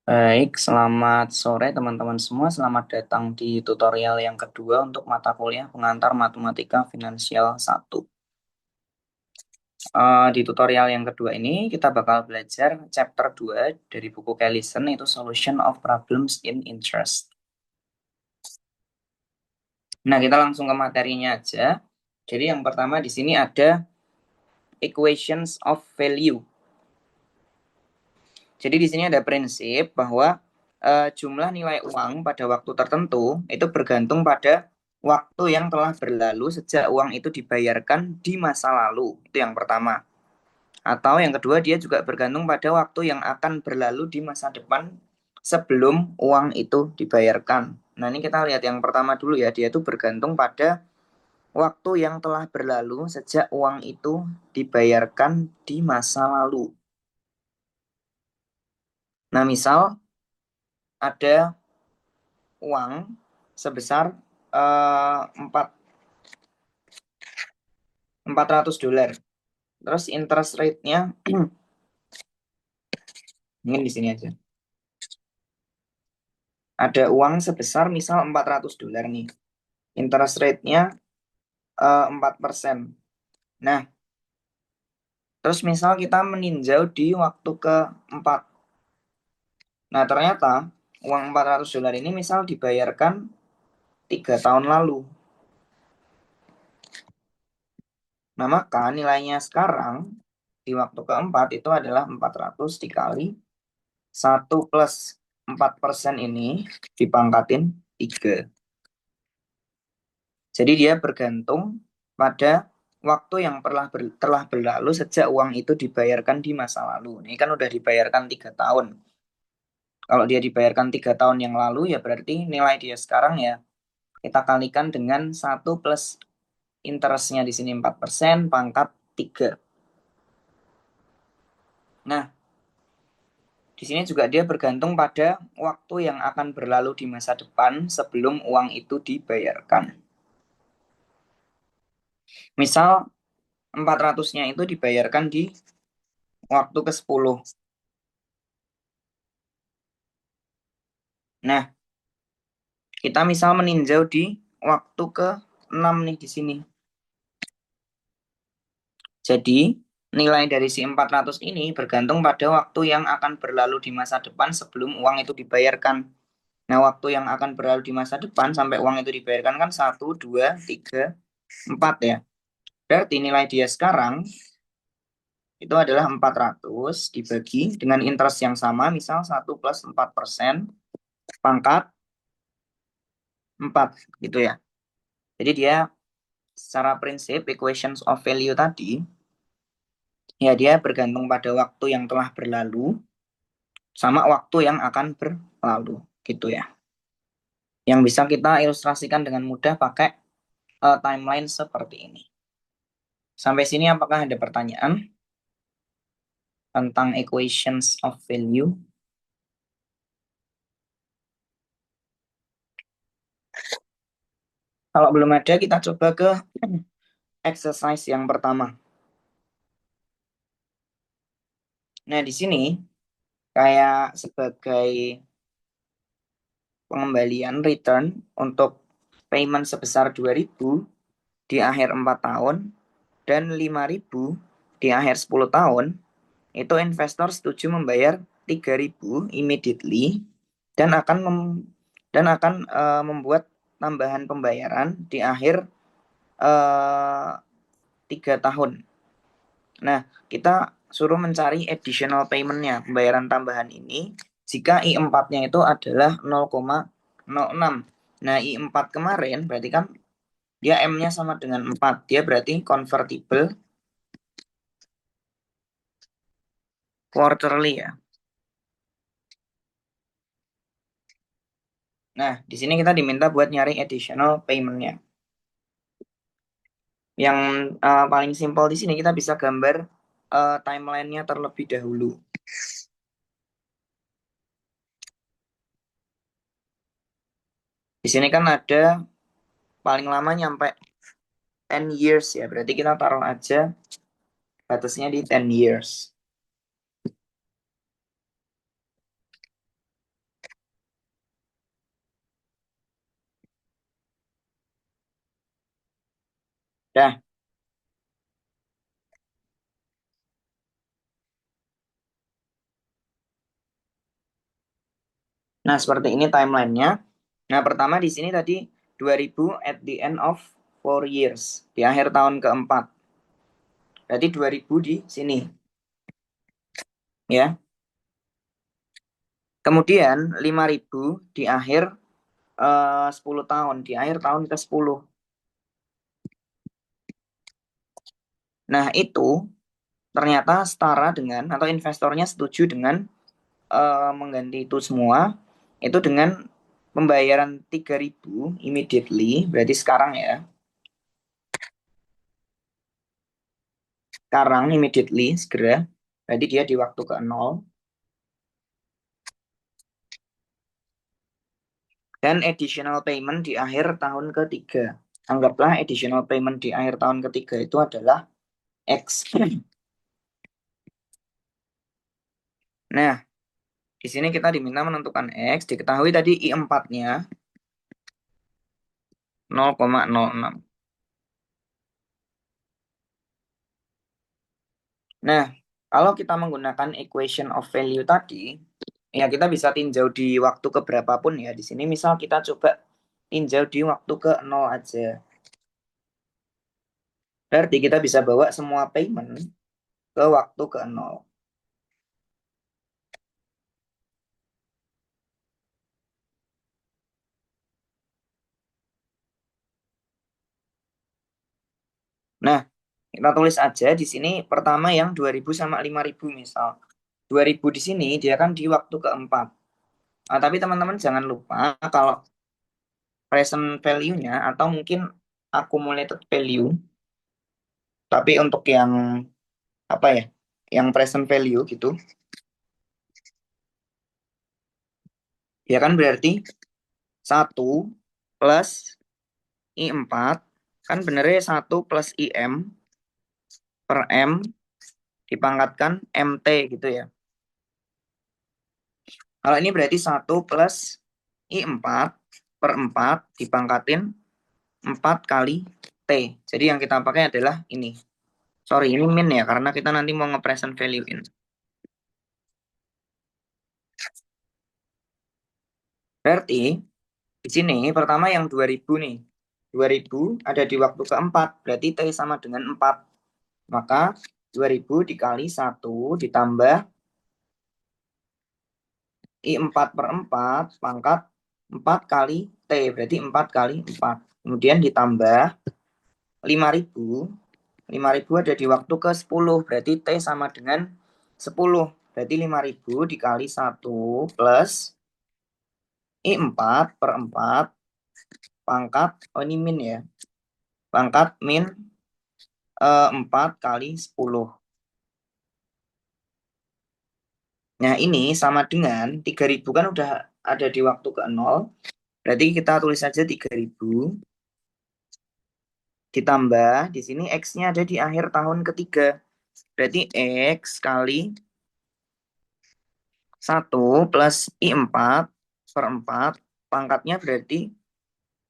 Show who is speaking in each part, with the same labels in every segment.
Speaker 1: Baik, selamat sore teman-teman semua. Selamat datang di tutorial yang kedua untuk mata kuliah pengantar Matematika Finansial 1. Di tutorial yang kedua ini kita bakal belajar chapter 2 dari buku Kellison, itu Solution of Problems in Interest. Nah, kita langsung ke materinya aja. Jadi yang pertama di sini ada equations of value. Jadi di sini ada prinsip bahwa jumlah nilai uang pada waktu tertentu itu bergantung pada waktu yang telah berlalu sejak uang itu dibayarkan di masa lalu. Itu yang pertama. Atau yang kedua, dia juga bergantung pada waktu yang akan berlalu di masa depan sebelum uang itu dibayarkan. Nah, ini kita lihat yang pertama dulu ya. Dia itu bergantung pada waktu yang telah berlalu sejak uang itu dibayarkan di masa lalu. Nah, misal ada uang sebesar 400 dolar. Terus interest rate-nya mungkin di sini aja. Ada uang sebesar misal 400 dolar nih. Interest rate-nya 4%. Nah, terus misal kita meninjau di waktu keempat. Nah, ternyata uang 400 dolar ini misal dibayarkan 3 tahun lalu. Nah, maka nilainya sekarang di waktu keempat itu adalah 400 dikali 1 plus 4% ini dipangkatin 3. Jadi dia bergantung pada waktu yang telah berlalu sejak uang itu dibayarkan di masa lalu. Ini kan udah dibayarkan 3 tahun. Kalau dia dibayarkan 3 tahun yang lalu, ya berarti nilai dia sekarang ya kita kalikan dengan 1 plus interestnya di sini 4% pangkat 3. Nah, di sini juga dia bergantung pada waktu yang akan berlalu di masa depan sebelum uang itu dibayarkan. Misal 400-nya itu dibayarkan di waktu ke-10. Nah, kita misal meninjau di waktu ke-6 nih di sini. Jadi, nilai dari si 400 ini bergantung pada waktu yang akan berlalu di masa depan sebelum uang itu dibayarkan. Nah, waktu yang akan berlalu di masa depan sampai uang itu dibayarkan kan 1, 2, 3, 4 ya. Berarti nilai dia sekarang itu adalah 400 dibagi dengan interest yang sama, misal 1 plus 4% pangkat 4 gitu ya. Jadi dia secara prinsip equations of value tadi, ya dia bergantung pada waktu yang telah berlalu sama waktu yang akan berlalu gitu ya. Yang bisa kita ilustrasikan dengan mudah pakai timeline seperti ini. Sampai sini apakah ada pertanyaan tentang equations of value? Kalau belum ada, kita coba ke exercise yang pertama. Nah, di sini kayak sebagai pengembalian return untuk payment sebesar 2.000 di akhir 4 tahun dan 5.000 di akhir 10 tahun, itu investor setuju membayar 3.000 immediately dan membuat tambahan pembayaran di akhir 3 tahun. Nah, kita suruh mencari additional payment-nya, pembayaran tambahan ini, jika I4-nya itu adalah 0,06. Nah, I4 kemarin berarti kan dia M-nya sama dengan 4. Dia berarti convertible quarterly ya. Nah, di sini kita diminta buat nyari additional payment-nya. Yang paling simpel di sini kita bisa gambar timeline-nya terlebih dahulu. Di sini kan ada paling lama nyampe 10 years ya. Berarti kita taruh aja batasnya di 10 years. Dah. Nah, seperti ini timelinenya. Nah, pertama di sini tadi 2000 at the end of 4 years, di akhir tahun keempat. Berarti 2000 di sini, ya. Kemudian 5000 di akhir 10 tahun, di akhir tahun ke-10. Nah, itu ternyata setara dengan atau investornya setuju dengan mengganti itu semua itu dengan pembayaran 3000 immediately, berarti sekarang ya. Sekarang immediately, segera. Berarti dia di waktu ke-0. Dan additional payment di akhir tahun ketiga. Anggaplah additional payment di akhir tahun ketiga itu adalah X. Nah, di sini kita diminta menentukan X. Diketahui tadi I4-nya 0,06. Nah, kalau kita menggunakan equation of value tadi, ya kita bisa tinjau di waktu keberapapun ya. Di sini misal kita coba tinjau di waktu ke-0 aja. Berarti kita bisa bawa semua payment ke waktu ke-0. Nah, kita tulis aja di sini pertama yang 2000 sama 5000 misal. 2000 di sini dia kan di waktu keempat. Nah, tapi teman-teman jangan lupa kalau present value-nya atau mungkin accumulated value, tapi untuk yang apa ya? Yang present value gitu. Ya kan berarti 1 plus I4 kan benernya 1 plus IM per M dipangkatkan MT gitu ya. Kalau ini berarti 1 plus I4 per 4 dipangkatin 4 kali T. Jadi yang kita pakai adalah ini. Sorry, ini min ya, karena kita nanti mau nge-present value in. Berarti di sini pertama yang 2000 nih. 2000 ada di waktu keempat, berarti T sama dengan 4. Maka 2000 dikali 1 ditambah I4 per 4 pangkat 4 kali T, berarti 4 kali 4. Kemudian ditambah 5000. 5000 ada di waktu ke-10, berarti T sama dengan 10. Berarti 5000 dikali 1 plus I4 per 4 pangkat, oh ini min ya, pangkat min 4 kali 10. Nah ini sama dengan 3000 kan udah ada di waktu ke-0, berarti kita tulis saja 3000 ditambah di sini X-nya ada di akhir tahun ketiga. Berarti X kali 1 plus I4 per 4 pangkatnya berarti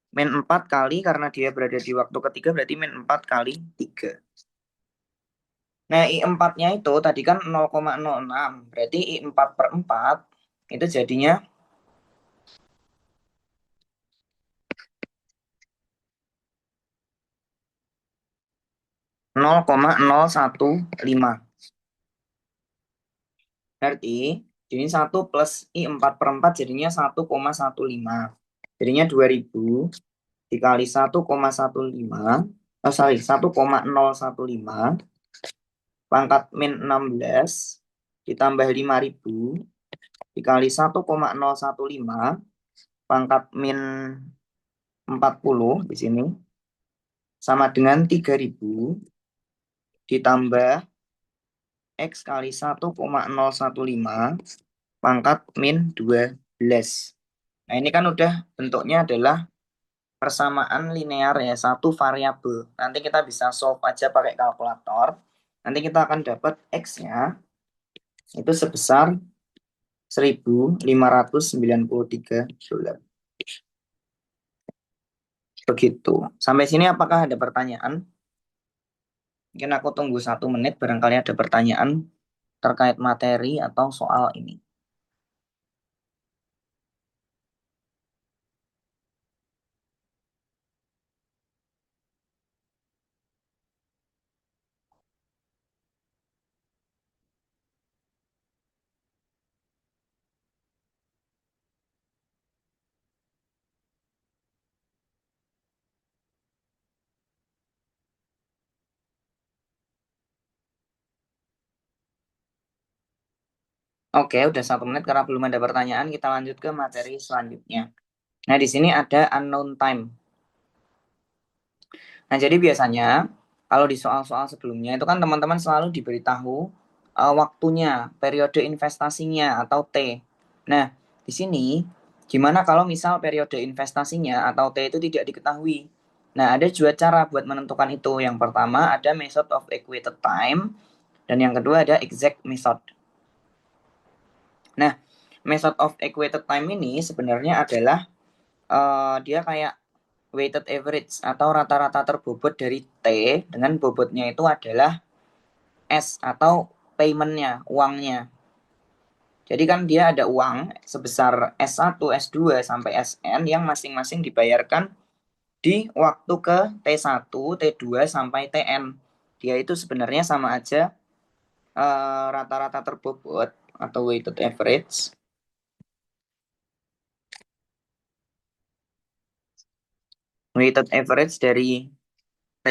Speaker 1: min 4 kali, karena dia berada di waktu ketiga berarti min 4 kali 3. Nah, I4-nya itu tadi kan 0,06. Berarti I4 per 4 itu jadinya 0,015. Berarti ini 1 plus I4 per 4 jadinya 1,15. Jadinya 2000 dikali 1,15. Oh, sorry, 1,015 pangkat min 16 ditambah 5000 dikali 1,015 pangkat min 40 di sini sama dengan 3000 ditambah X kali 1,015 pangkat min 12. Nah, ini kan udah bentuknya adalah persamaan linear ya, satu variabel. Nanti kita bisa solve aja pakai kalkulator. Nanti kita akan dapat X-nya itu sebesar 1593 dolar. Begitu. Sampai sini apakah ada pertanyaan? Mungkin aku tunggu 1 menit, barangkali ada pertanyaan terkait materi atau soal ini. Oke, udah 1 menit karena belum ada pertanyaan, kita lanjut ke materi selanjutnya. Nah, di sini ada unknown time. Nah, jadi biasanya kalau di soal-soal sebelumnya itu kan teman-teman selalu diberitahu waktunya, periode investasinya atau T. Nah, di sini gimana kalau misal periode investasinya atau T itu tidak diketahui? Nah, ada dua cara buat menentukan itu. Yang pertama ada method of equated time dan yang kedua ada exact method. Nah, method of equated time ini sebenarnya adalah dia kayak weighted average atau rata-rata terbobot dari T dengan bobotnya itu adalah S atau paymentnya, uangnya. Jadi kan dia ada uang sebesar S1, S2 sampai Sn yang masing-masing dibayarkan di waktu ke T1, T2 sampai Tn. Dia itu sebenarnya sama aja rata-rata terbobot atau weighted average. Weighted average dari T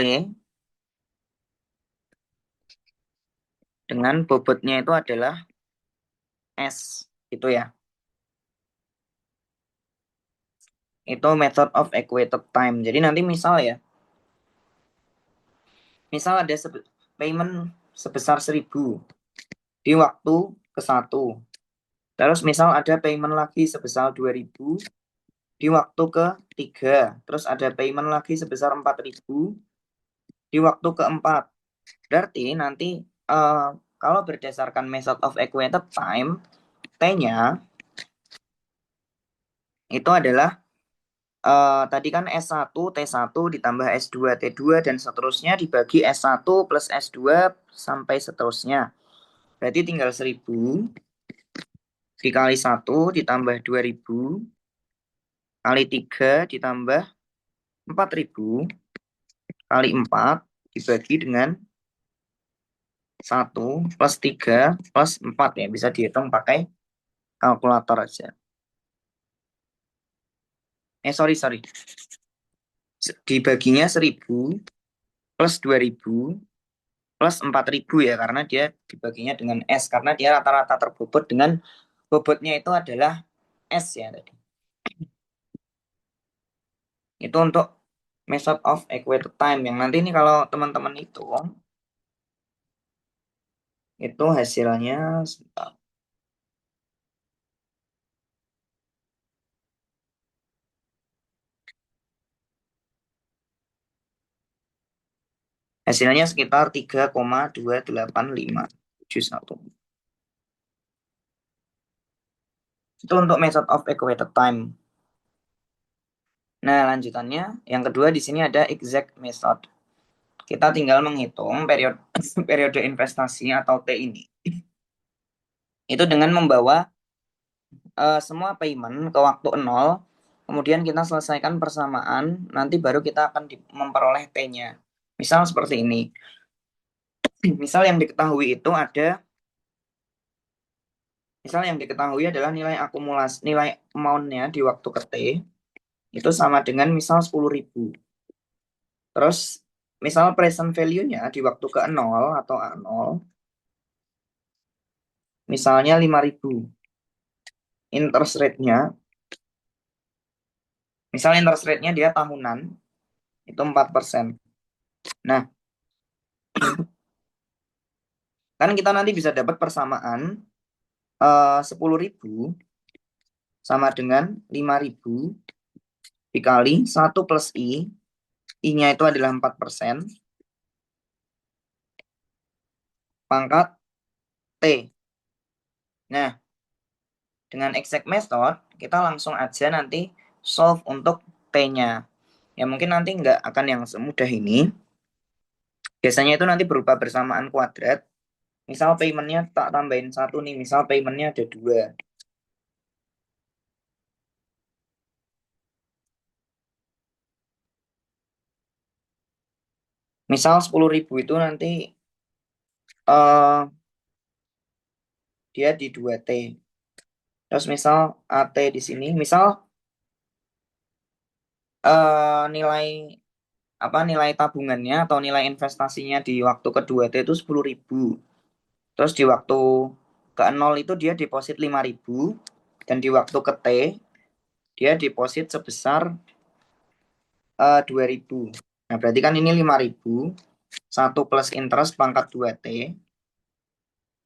Speaker 1: dengan bobotnya itu adalah S gitu ya. Itu method of equated time. Jadi nanti misal ya, misal ada payment sebesar 1.000 di waktu ke-1. Terus misal ada payment lagi sebesar 2.000 di waktu ke-3. Terus ada payment lagi sebesar 4.000 di waktu ke-4. Berarti nanti kalau berdasarkan method of equated time, T-nya itu adalah tadi kan S1 T1 ditambah S2 T2 dan seterusnya dibagi S1 plus S2 sampai seterusnya. Berarti tinggal 1.000 dikali 1 ditambah 2.000 kali 3 ditambah 4.000 kali 4 dibagi dengan 1 plus 3 plus 4 ya. Bisa dihitung pakai kalkulator aja. Sorry. Dibaginya 1.000 plus 2.000 plus 4.000 ya, karena dia dibaginya dengan S, karena dia rata-rata terbobot dengan bobotnya itu adalah S ya tadi. Itu untuk method of equated time yang nanti ini kalau teman-teman itu hasilnya sebentar. Hasilnya sekitar 3,28571. Itu untuk method of equated time. Nah, lanjutannya yang kedua di sini ada exact method. Kita tinggal menghitung periode periode investasi atau T ini. Itu dengan membawa semua payment ke waktu 0, kemudian kita selesaikan persamaan, nanti baru kita akan memperoleh T-nya. Misal seperti ini. Misal yang diketahui itu ada, misal yang diketahui adalah nilai akumulasi, nilai amount-nya di waktu ke T, itu sama dengan misal 10.000. Terus misal present value-nya di waktu ke 0 atau A0, misalnya 5.000. Interest rate-nya, misal interest rate-nya dia tahunan, itu 4%. Nah, kan kita nanti bisa dapat persamaan 10.000 sama dengan 5.000 dikali 1 plus I. I-nya itu adalah 4%, pangkat T. Nah, dengan exact method, kita langsung aja nanti solve untuk T-nya. Ya mungkin nanti nggak akan yang semudah ini. Biasanya itu nanti berupa bersamaan kuadrat. Misal paymentnya tak tambahin satu nih, misal paymentnya ada dua. Misal 10.000 itu nanti eh dia di 2T. Terus misal AT di sini, misal nilai apa nilai tabungannya atau nilai investasinya di waktu kedua T itu 10.000. Terus di waktu ke nol itu dia deposit 5.000 dan di waktu ke T dia deposit sebesar 2.000. Nah, berarti kan ini 5.000 satu plus interest pangkat 2T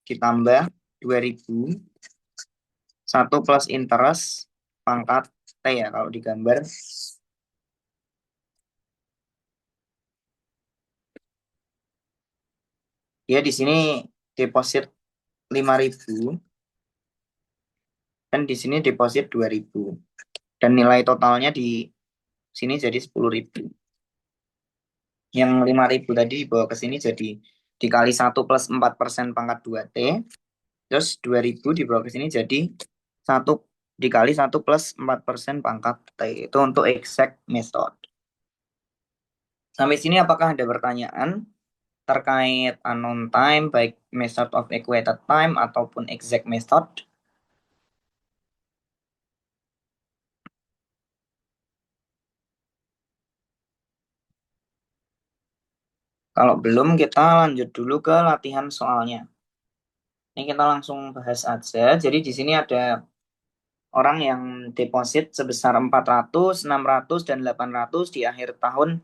Speaker 1: ditambah 2.000 satu plus interest pangkat T ya kalau digambar. Dia di sini deposit 5.000 dan di sini deposit 2.000. Dan nilai totalnya di sini jadi 10.000. Yang 5.000 tadi dibawa ke sini jadi dikali 1 plus 4% pangkat 2T. Terus 2.000 dibawa ke sini jadi 1 dikali 1 plus 4% pangkat T. Itu untuk exact method. Sampai sini apakah ada pertanyaan terkait unknown time, baik method of equated time ataupun exact method? Kalau belum, kita lanjut dulu ke latihan soalnya. Ini kita langsung bahas aja. Jadi di sini ada orang yang deposit sebesar 400, 600, dan 800 di akhir tahun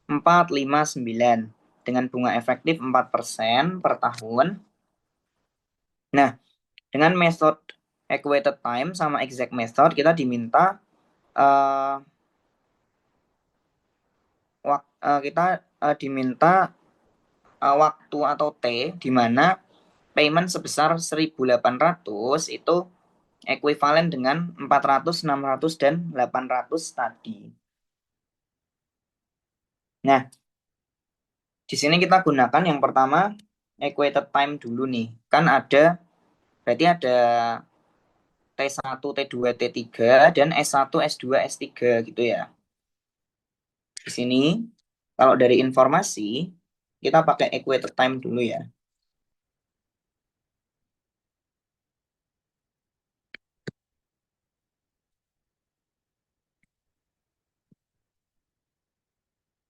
Speaker 1: 459 dengan bunga efektif 4% per tahun. Nah, dengan method equated time sama exact method kita diminta uh, kita diminta waktu atau T di mana payment sebesar 1.800 itu ekuivalen dengan 400, 600, dan 800 tadi. Nah, di sini kita gunakan yang pertama equated time dulu nih. Kan berarti ada T1, T2, T3, dan S1, S2, S3 gitu ya. Di sini, kalau dari informasi, kita pakai equated time dulu ya.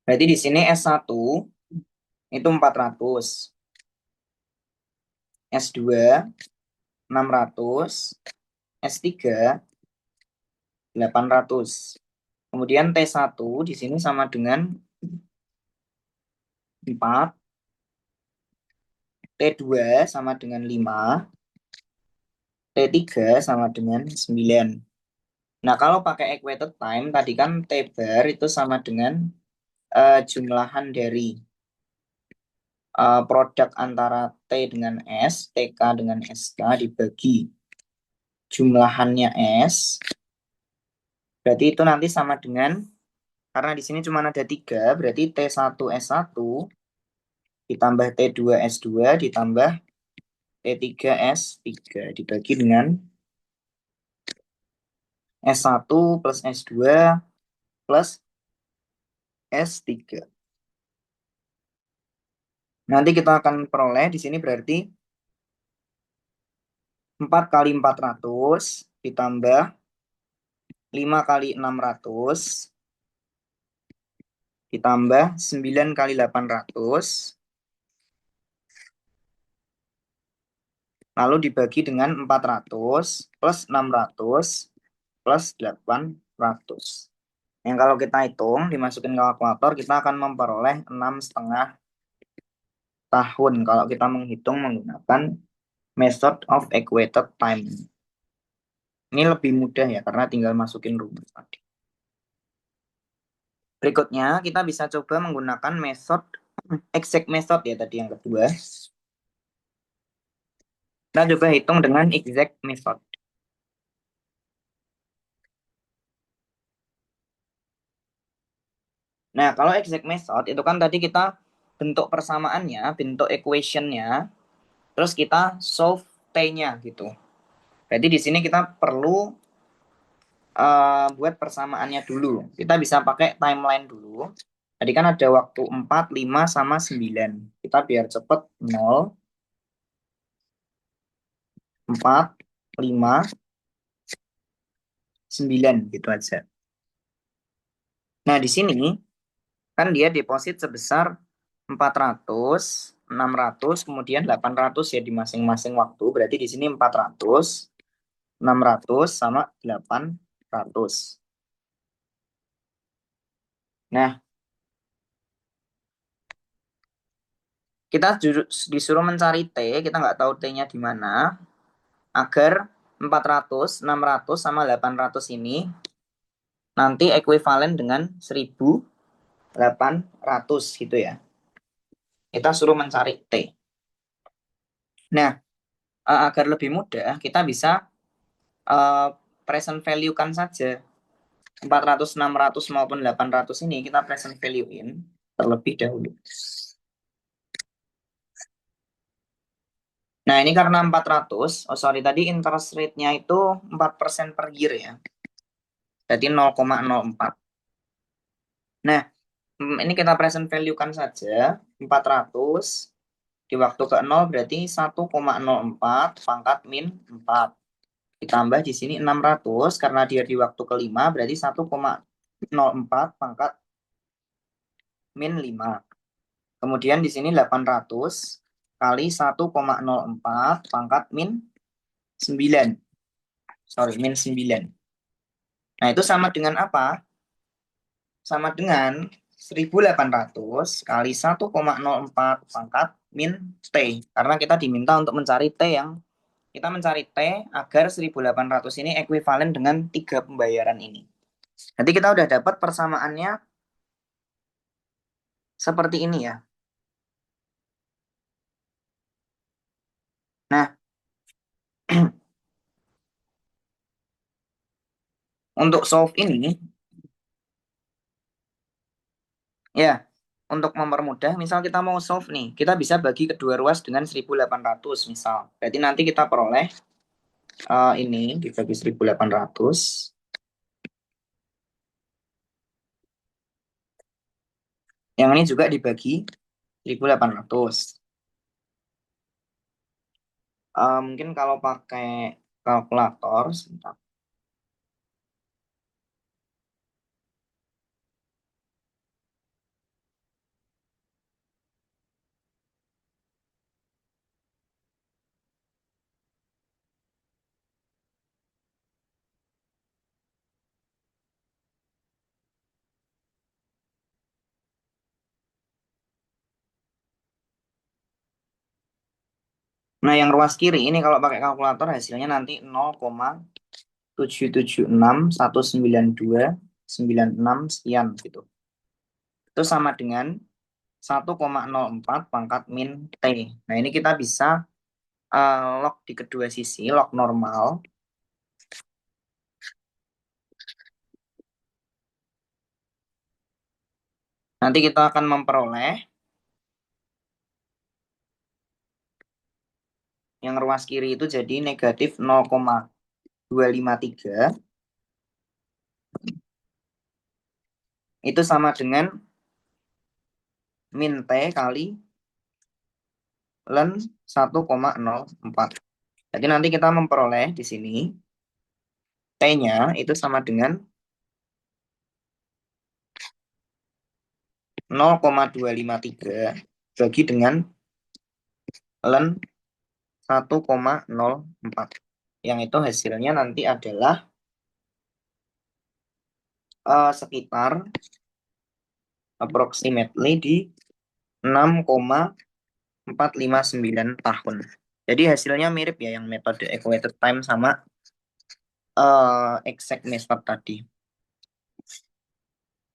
Speaker 1: Berarti di sini S1 itu 400, S2 600, S3 800. Kemudian T1 di sini sama dengan 4, T2 sama dengan 5, T3 sama dengan 9. Nah, kalau pakai equated time, tadi kan T bar itu sama dengan jumlahan dari produk antara T dengan S, TK dengan SK dibagi jumlahannya S, berarti itu nanti sama dengan, karena di sini cuma ada 3, berarti T1 S1 ditambah T2 S2 ditambah T3 S3 dibagi dengan S1 plus S2 plus S3. Nanti kita akan peroleh di sini berarti 4 kali 400 ditambah 5 kali 600 ditambah 9 kali 800 lalu dibagi dengan 400 plus 600 plus 800. Yang kalau kita hitung dimasukin kalkulator kita akan memperoleh 6,5 tahun kalau kita menghitung menggunakan method of equated time. Ini lebih mudah ya karena tinggal masukin rumus tadi. Berikutnya kita bisa coba menggunakan method exact method ya tadi yang kedua. Kita coba hitung dengan exact method. Nah, kalau exact method itu kan tadi kita bentuk persamaannya, bentuk equation-nya, terus kita solve T-nya gitu. Berarti di sini kita perlu buat persamaannya dulu. Kita bisa pakai timeline dulu. Tadi kan ada waktu 4, 5, sama 9. Kita biar cepet 0, 4, 5, 9 gitu aja. Nah, di sini kan dia deposit sebesar 400, 600, kemudian 800 ya di masing-masing waktu. Berarti di sini 400, 600, sama 800. Nah, kita disuruh mencari T, kita nggak tahu T-nya di mana, agar 400, 600, sama 800 ini nanti ekuivalen dengan 1800 gitu ya. Kita suruh mencari T. Nah, agar lebih mudah, kita bisa present value-kan saja. 400, 600, maupun 800 ini kita present value-in terlebih dahulu. Nah, ini karena 400, tadi interest rate-nya itu 4% per year ya. Jadi 0,04. Nah, ini kita present value-kan saja. 400 di waktu ke 0 berarti 1,04 pangkat min 4. Ditambah di sini 600 karena dia di waktu kelima berarti 1,04 pangkat min 5. Kemudian di sini 800 kali 1,04 pangkat min 9. Min 9. Nah, itu sama dengan apa? Sama dengan 1800 kali 1,04 pangkat min T. Karena kita diminta untuk mencari T kita mencari T agar 1800 ini ekuivalen dengan 3 pembayaran ini. Nanti kita udah dapat persamaannya seperti ini ya. Nah, untuk solve ini, ya, untuk mempermudah, misal kita mau solve nih, kita bisa bagi kedua ruas dengan 1800 misal. Berarti nanti kita peroleh ini dibagi 1800. Yang ini juga dibagi 1800. Mungkin kalau pakai kalkulator, sebentar. Nah, yang ruas kiri ini kalau pakai kalkulator hasilnya nanti 0,776.192.96 sekian gitu. Itu sama dengan 1,04 pangkat min T. Nah, ini kita bisa log di kedua sisi, log normal. Nanti kita akan memperoleh yang ruas kiri itu jadi negatif 0,253. Itu sama dengan min T kali ln 1,04. Jadi nanti kita memperoleh di sini T-nya itu sama dengan 0,253 bagi dengan ln 1,04. Yang itu hasilnya nanti adalah sekitar approximately di 6,459 tahun. Jadi hasilnya mirip ya yang metode equated time sama exact method tadi.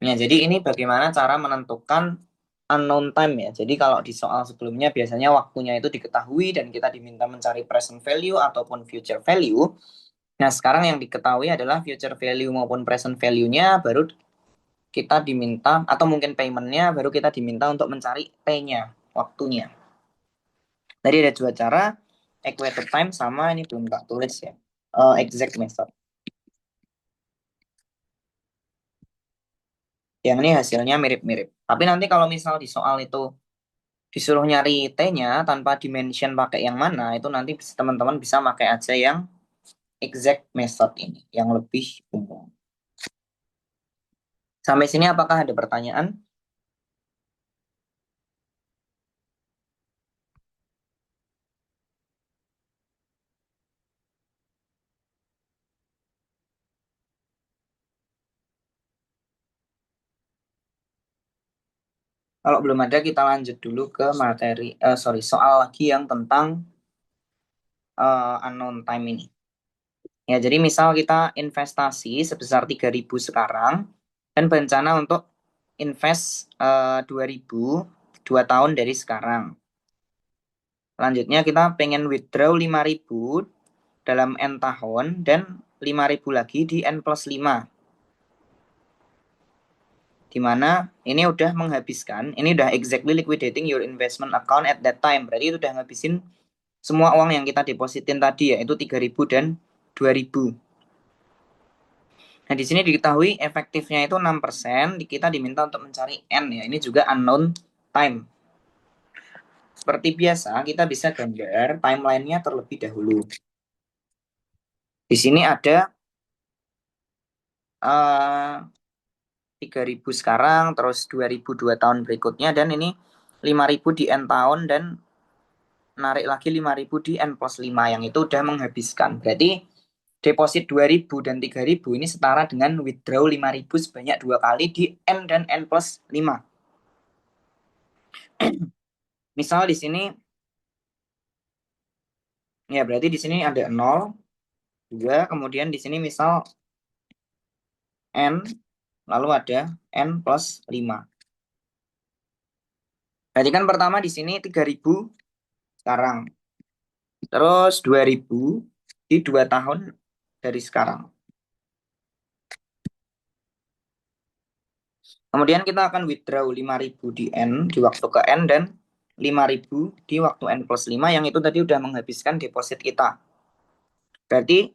Speaker 1: Nah, jadi ini bagaimana cara menentukan unknown time ya. Jadi kalau di soal sebelumnya biasanya waktunya itu diketahui dan kita diminta mencari present value ataupun future value. Nah, sekarang yang diketahui adalah future value maupun present value-nya baru kita diminta, atau mungkin paymentnya, baru kita diminta untuk mencari T-nya, waktunya. Tadi ada dua cara, equated time sama ini belum tak tulis ya, exact method. Yang ini hasilnya mirip-mirip. Tapi nanti kalau misal di soal itu disuruh nyari T-nya tanpa dimention pakai yang mana, itu nanti teman-teman bisa pakai aja yang exact method ini, yang lebih umum. Sampai sini apakah ada pertanyaan? Kalau belum ada, kita lanjut dulu ke materi, soal lagi yang tentang unknown time ini. Ya, jadi misal kita investasi sebesar 3.000 sekarang dan berencana untuk invest 2.000 2 tahun dari sekarang. Selanjutnya kita pengen withdraw 5.000 dalam N tahun dan 5.000 lagi di N plus 5. Dimana ini udah menghabiskan, ini udah exactly liquidating your investment account at that time. Berarti itu udah ngabisin semua uang yang kita depositin tadi, yaitu 3.000 dan 2.000. Nah, di sini diketahui efektifnya itu 6%, kita diminta untuk mencari N ya. Ini juga unknown time. Seperti biasa, kita bisa gambar timeline-nya terlebih dahulu. Di sini ada 3.000 sekarang, terus 2.000 2 tahun berikutnya, dan ini 5.000 di N tahun, dan narik lagi 5.000 di N plus 5, yang itu udah menghabiskan. Berarti deposit 2.000 dan 3.000 ini setara dengan withdraw 5.000 sebanyak 2 kali di N dan N plus 5. Misal di sini, ya berarti di sini ada 0, 2, kemudian di sini misal N, lalu ada N plus 5. Berarti kan pertama di sini 3.000 sekarang. Terus 2.000 di 2 tahun dari sekarang. Kemudian kita akan withdraw 5.000 di N, di waktu ke N, dan 5.000 di waktu N plus 5, yang itu tadi udah menghabiskan deposit kita. Berarti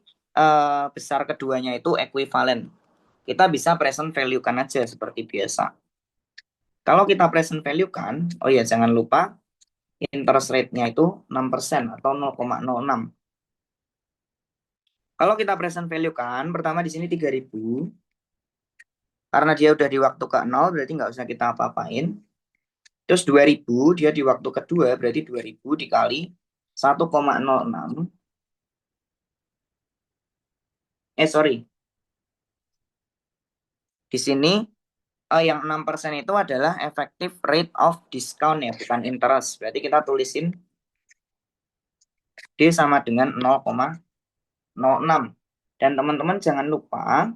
Speaker 1: besar keduanya itu ekuivalen. Kita bisa present value kan aja seperti biasa. Kalau kita present value kan, oh ya jangan lupa interest rate-nya itu 6% atau 0,06. Kalau kita present value kan, pertama di sini 3.000, karena dia udah di waktu ke 0, berarti nggak usah kita apa-apain. Terus 2.000, dia di waktu kedua, berarti 2.000 dikali 1,06. Sorry. Di sini yang 6% itu adalah effective rate of discount ya, bukan interest. Berarti kita tulisin D sama dengan 0,06. Dan teman-teman jangan lupa,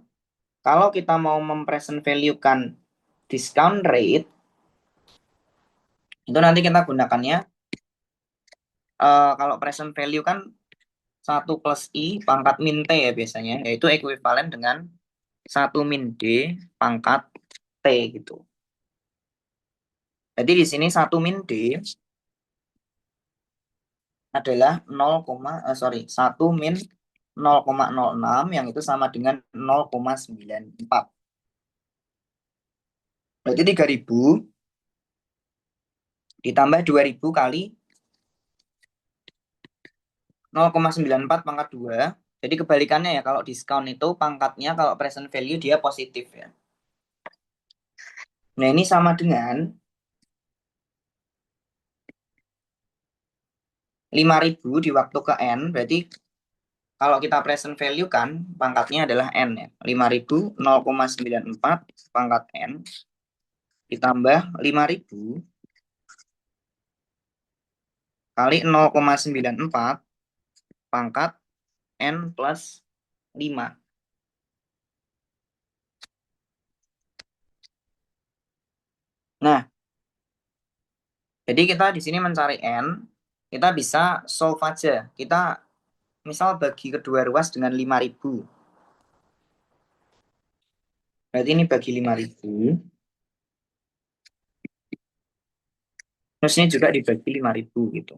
Speaker 1: kalau kita mau mempresent value-kan discount rate, itu nanti kita gunakannya, kalau present value kan 1 plus I pangkat min T ya biasanya, yaitu ekuivalen dengan 1 min D pangkat T gitu. Jadi di sini 1 min D adalah 1 min 0,06, yang itu sama dengan 0,94. Berarti 3.000 ditambah 2.000 kali 0,94 pangkat 2. Jadi kebalikannya ya, kalau diskon itu pangkatnya kalau present value dia positif ya. Nah, ini sama dengan 5.000 di waktu ke N, berarti kalau kita present value kan pangkatnya adalah N ya. 5.000 0,94 pangkat N ditambah 5.000 kali 0,94 pangkat N plus 5. Nah, jadi kita di sini mencari N, kita bisa solve aja. Kita misal bagi kedua ruas dengan 5.000. Berarti ini bagi 5.000. Terus ini juga dibagi 5.000 gitu.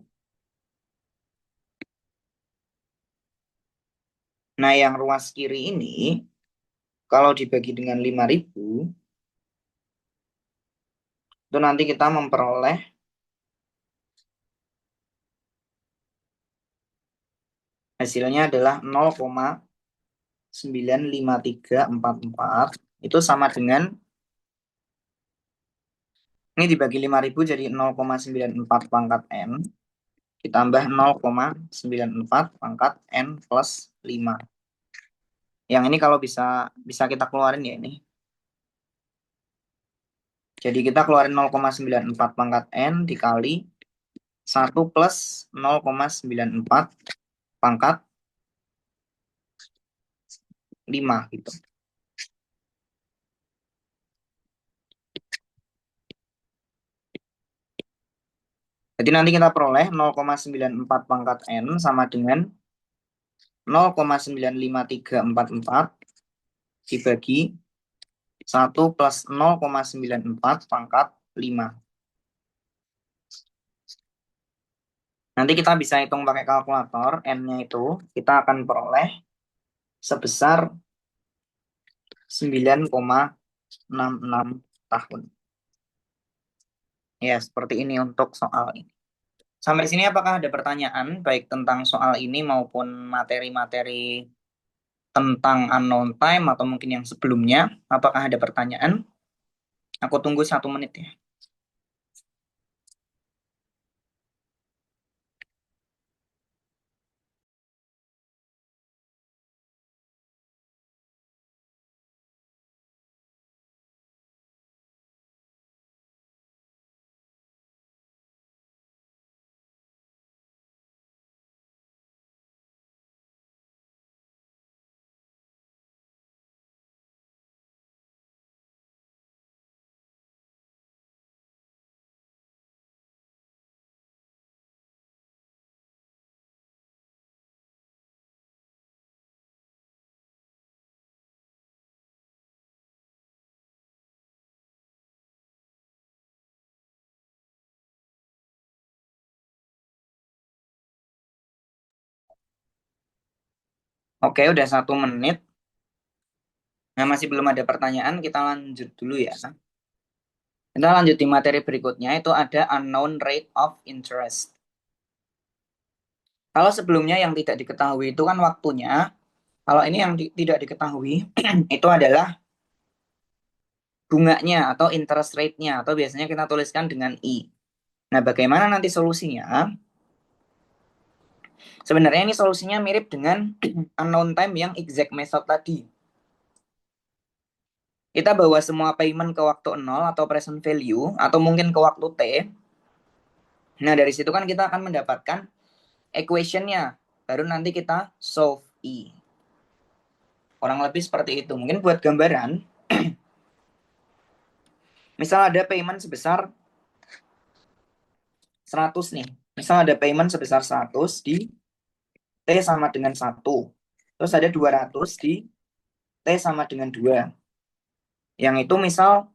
Speaker 1: Nah, yang ruas kiri ini, kalau dibagi dengan 5.000, itu nanti kita memperoleh hasilnya adalah 0,95344. Itu sama dengan, ini dibagi 5.000 jadi 0,94 pangkat N, ditambah 0,94 pangkat N plus 5. Yang ini kalau bisa bisa kita keluarin ya ini. Jadi kita keluarin 0,94 pangkat N dikali 1 plus 0,94 pangkat 5 gitu. Jadi nanti kita peroleh 0,94 pangkat N sama dengan 0,95344 dibagi 1 plus 0,94 pangkat 5. Nanti kita bisa hitung pakai kalkulator, N-nya itu kita akan peroleh sebesar 9,66 tahun. Ya, seperti ini untuk soal ini. Sampai sini apakah ada pertanyaan baik tentang soal ini maupun materi-materi tentang unknown time atau mungkin yang sebelumnya? Apakah ada pertanyaan? Aku tunggu 1 menit ya. Oke, udah 1 menit. Nah, masih belum ada pertanyaan, kita lanjut dulu ya. Kita lanjut di materi berikutnya, itu ada unknown rate of interest. Kalau sebelumnya yang tidak diketahui itu kan waktunya, kalau ini yang tidak diketahui itu adalah bunganya atau interest rate-nya, atau biasanya kita tuliskan dengan I. Nah, bagaimana nanti solusinya? Sebenarnya ini solusinya mirip dengan unknown time yang exact method tadi. Kita bawa semua payment ke waktu 0 atau present value, atau mungkin ke waktu T. Nah, dari situ kan kita akan mendapatkan equation-nya. Baru nanti kita solve I. Kurang lebih seperti itu. Mungkin buat gambaran, misal ada payment sebesar 100 nih. Misal ada payment sebesar 100 di T sama dengan 1. Terus ada 200 di T sama dengan 2. Yang itu misal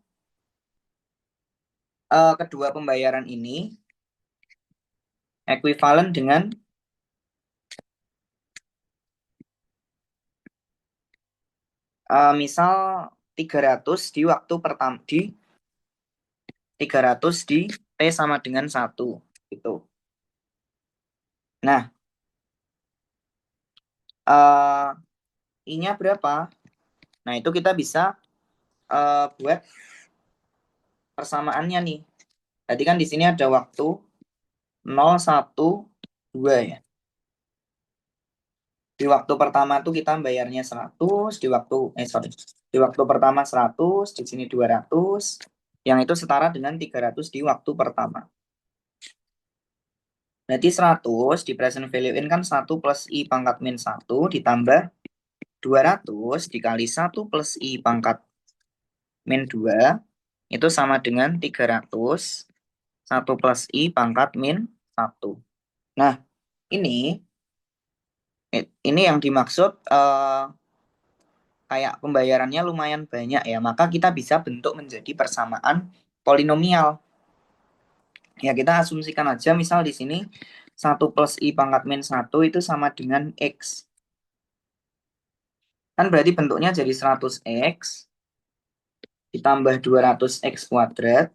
Speaker 1: kedua pembayaran ini ekuivalen dengan misal 300 di waktu pertama, di 300 di T sama dengan 1 gitu. Nah, I-nya berapa? Nah, itu kita bisa buat persamaannya nih. Tadi kan di sini ada waktu 0, 1, 2 ya. Di waktu pertama tuh kita bayarnya 100, di waktu pertama 100, di sini 200, yang itu setara dengan 300 di waktu pertama. Berarti 100 di present value in kan 1 plus I pangkat min 1 ditambah 200 dikali 1 plus I pangkat min 2 itu sama dengan 300 1 plus I pangkat min 1. Nah, ini yang dimaksud kayak pembayarannya lumayan banyak ya, maka kita bisa bentuk menjadi persamaan polinomial. Ya, kita asumsikan aja misal di sini 1 plus I pangkat min 1 itu sama dengan X. Kan berarti bentuknya jadi 100X ditambah 200X kuadrat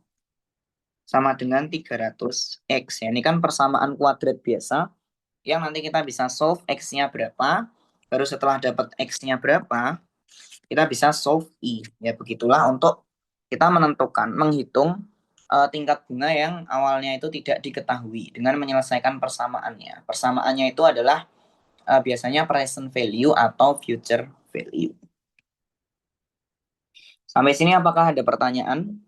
Speaker 1: sama dengan 300X. Ya, ini kan persamaan kuadrat biasa yang nanti kita bisa solve X-nya berapa. Baru setelah dapat X-nya berapa, kita bisa solve I. Ya, begitulah untuk kita menghitung tingkat bunga yang awalnya itu tidak diketahui dengan menyelesaikan persamaannya. Persamaannya itu adalah biasanya present value atau future value. Sampai sini apakah ada pertanyaan?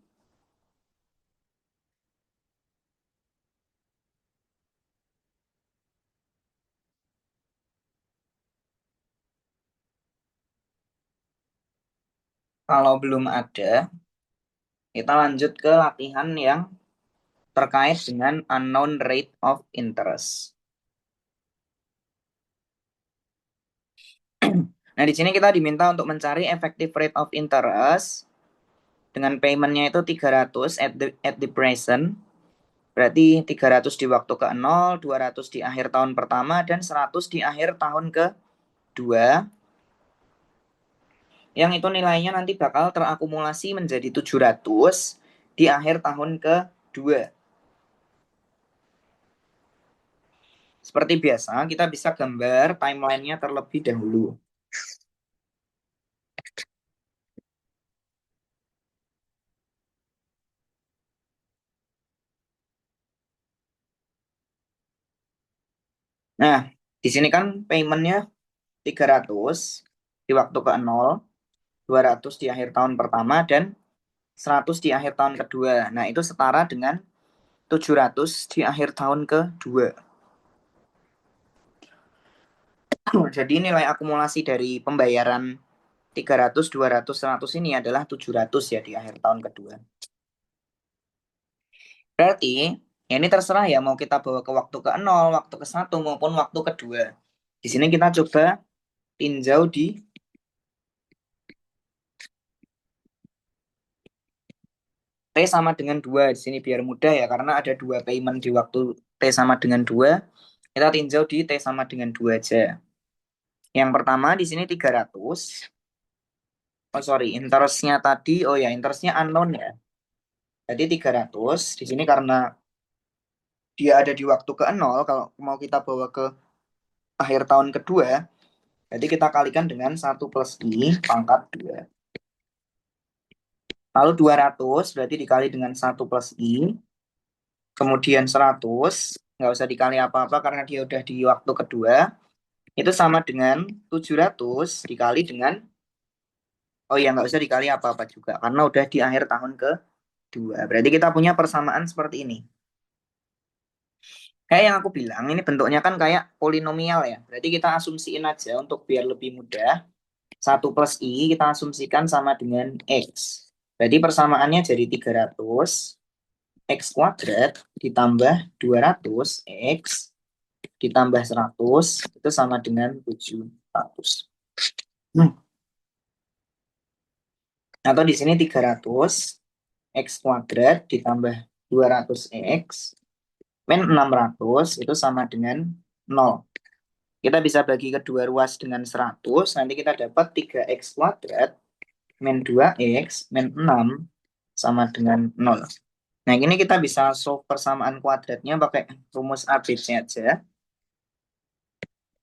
Speaker 1: Kalau belum ada, kita lanjut ke latihan yang terkait dengan unknown rate of interest. Nah, di sini kita diminta untuk mencari effective rate of interest dengan paymentnya itu 300 at the present. Berarti 300 di waktu ke-0, 200 di akhir tahun pertama, dan 100 di akhir tahun ke-2. Yang itu nilainya nanti bakal terakumulasi menjadi 700 di akhir tahun ke-2. Seperti biasa, kita bisa gambar timeline-nya terlebih dahulu. Nah, di sini kan payment-nya 300 di waktu ke-0, 200 di akhir tahun pertama, dan 100 di akhir tahun kedua. Nah, itu setara dengan 700 di akhir tahun kedua. Jadi nilai akumulasi dari pembayaran 300, 200, 100 ini adalah 700 ya di akhir tahun kedua. Berarti ya ini terserah ya mau kita bawa ke waktu ke-0, waktu ke-1 maupun waktu kedua. Di sini kita coba tinjau di T sama dengan 2 di sini biar mudah ya karena ada 2 payment di waktu T sama dengan 2. Kita tinjau di T sama dengan 2 aja. Yang pertama di sini 300. Oh sorry, interestnya tadi, oh ya interestnya unknown ya. Jadi 300 di sini karena dia ada di waktu ke-0, kalau mau kita bawa ke akhir tahun kedua, jadi kita kalikan dengan 1 plus I pangkat 2. Lalu 200 berarti dikali dengan 1 plus I. Kemudian 100, nggak usah dikali apa-apa karena dia udah di waktu kedua. Itu sama dengan 700 dikali dengan, oh ya nggak usah dikali apa-apa juga karena udah di akhir tahun kedua. Berarti kita punya persamaan seperti ini. Kayak yang aku bilang, ini bentuknya kan kayak polinomial ya. Berarti kita asumsiin aja untuk biar lebih mudah. 1 plus I kita asumsikan sama dengan X. Berarti persamaannya jadi 300 X kuadrat ditambah 200 X ditambah 100 itu sama dengan 700. Atau di sini 300 X kuadrat ditambah 200 X min 600 itu sama dengan 0. Kita bisa bagi kedua ruas dengan 100, nanti kita dapat 3X kuadrat min 2X min 6 sama dengan 0. Nah, ini kita bisa solve persamaan kuadratnya pakai rumus ABC aja.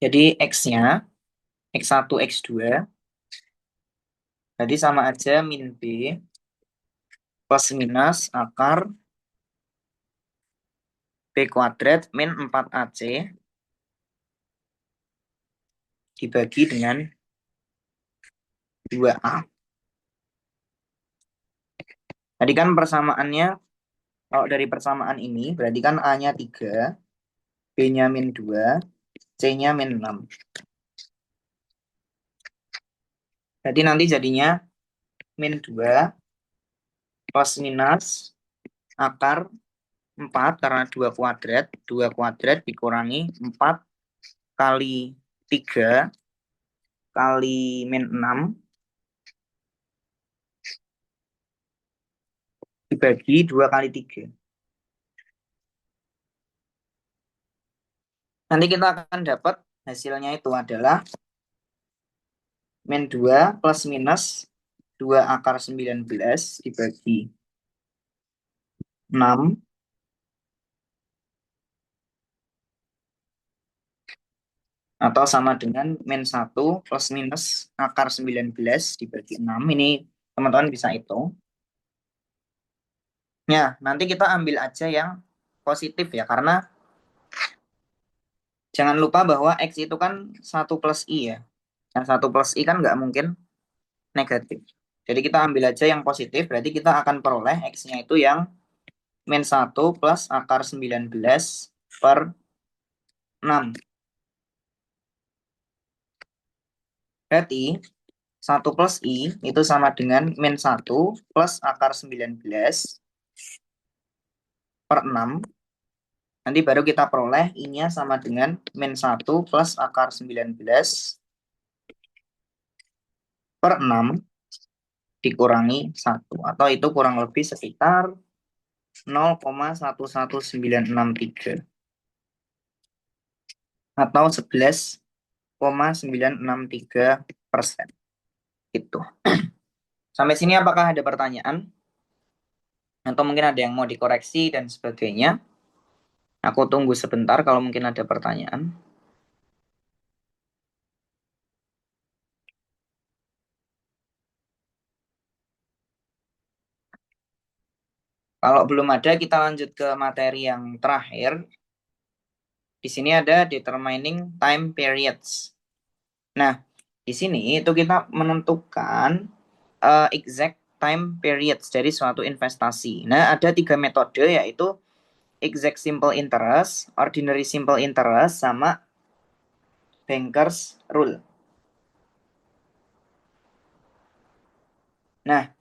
Speaker 1: Jadi X-nya, X1, X2, jadi sama aja min B plus minus akar B kuadrat min 4AC dibagi dengan 2A. Tadi kan persamaannya, kalau dari persamaan ini, berarti kan A-nya 3, B-nya min 2, C-nya min 6. Jadi nanti jadinya min 2 plus minus akar 4 karena 2 kuadrat dikurangi 4 kali 3 kali min 6 dibagi 2 kali 3. Nanti kita akan dapat hasilnya itu adalah min 2 plus minus 2 akar 19 dibagi 6 atau sama dengan min 1 plus minus akar 19 dibagi 6. Ini teman-teman bisa hitung. Ya, nanti kita ambil aja yang positif ya, karena jangan lupa bahwa X itu kan 1 plus I ya. Yang 1 plus I kan nggak mungkin negatif. Jadi kita ambil aja yang positif, berarti kita akan peroleh X-nya itu yang min 1 plus akar 19 per 6. Berarti 1 plus I itu sama dengan min 1 plus akar 19 per 6. Nanti baru kita peroleh I-nya sama dengan min 1 plus akar 19 per 6 dikurangi 1. Atau itu kurang lebih sekitar 0,11963. Atau 11,963%. Itu. Sampai sini apakah ada pertanyaan? Atau mungkin ada yang mau dikoreksi dan sebagainya? Aku tunggu sebentar kalau mungkin ada pertanyaan. Kalau belum ada, kita lanjut ke materi yang terakhir. Di sini ada determining time periods. Nah, di sini itu kita menentukan exact time periods dari suatu investasi. Nah, ada 3 metode, yaitu exact simple interest, ordinary simple interest, sama bankers rule. Nah,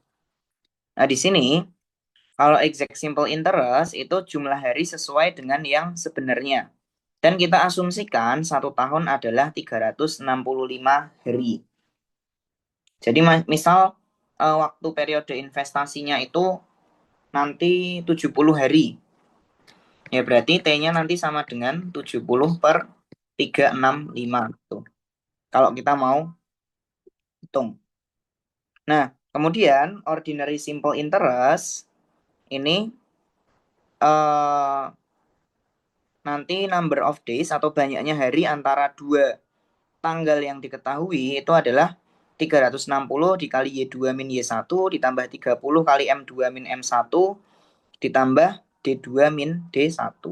Speaker 1: di sini kalau exact simple interest itu jumlah hari sesuai dengan yang sebenarnya. Dan kita asumsikan 1 tahun adalah 365 hari. Jadi misal waktu periode investasinya itu nanti 70 hari. Ya berarti T-nya nanti sama dengan 70 per 365. Tuh. Kalau kita mau hitung. Nah, kemudian ordinary simple interest ini nanti number of days atau banyaknya hari antara 2 tanggal yang diketahui itu adalah 360 dikali Y2 min Y1 ditambah 30 kali M2 min M1 ditambah D2 min D1.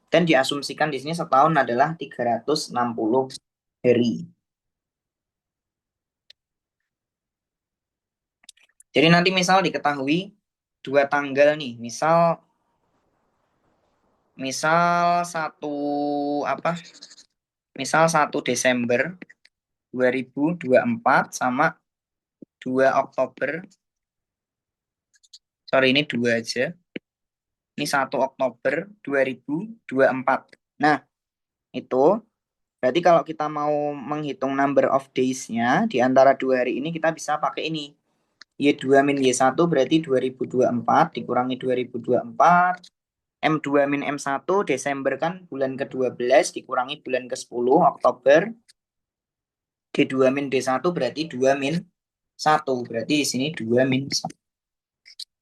Speaker 1: Dan diasumsikan di sini setahun adalah 360 hari. Jadi nanti misal diketahui 2 tanggal nih, misal satu apa? Misal 1 Desember 2024 sama 2 Oktober. Sorry, ini 2 aja. Ini 1 Oktober 2024. Nah, itu berarti kalau kita mau menghitung number of days-nya di antara 2 hari ini, kita bisa pakai ini. Y2 min Y1 berarti 2024 dikurangi 2024. M2 min M1 Desember kan bulan ke-12 dikurangi bulan ke-10 Oktober. D2 min D1 berarti 2 min 1. Berarti di sini 2 min 1.